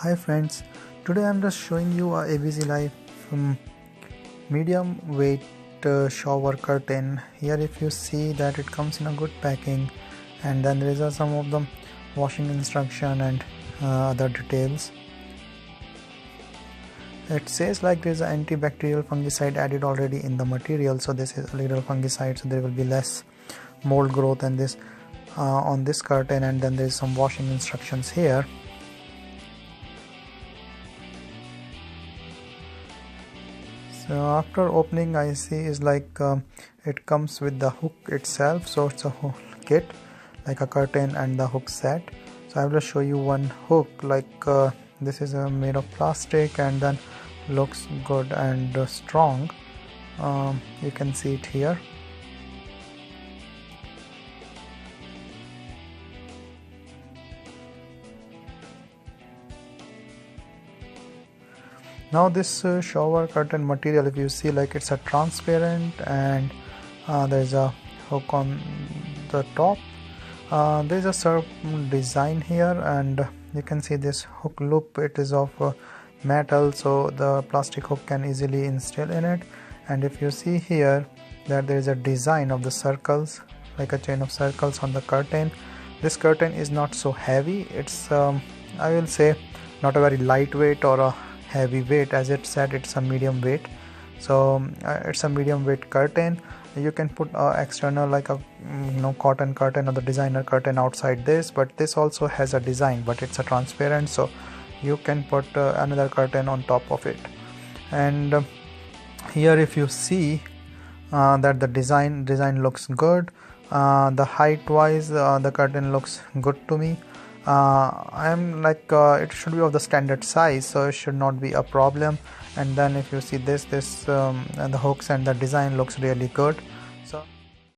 Hi friends, today I'm just showing you a ABC Life medium weight shower curtain. Here if you see that it comes in a good packing, and then there is some of the washing instruction and other details. It says like there is an antibacterial fungicide added already in the material, so this is a little fungicide, so there will be less mold growth and this on this curtain. And then there is some washing instructions here. So after opening, I see is like it comes with the hook itself, so it's a whole kit like a curtain and the hook set. So I will show you one hook, like this is made of plastic and then looks good and strong. You can see it here. Now this shower curtain material, if you see, like it's a transparent, and there's a hook on the top. There's a certain design here, and you can see this hook loop. It is of metal, so the plastic hook can easily install in it. And if you see here that there is a design of the circles, like a chain of circles on the curtain. This curtain is not so heavy. It's I will say not a very lightweight or a heavy weight. As it said, it's a medium weight, so it's a medium weight curtain. You can put external like a cotton curtain or the designer curtain outside this, but this also has a design, but it's a transparent, so you can put another curtain on top of it. And here if you see that the design looks good, the height wise the curtain looks good to me. I'm like it should be of the standard size, so it should not be a problem. And then if you see this and the hooks and the design looks really good. So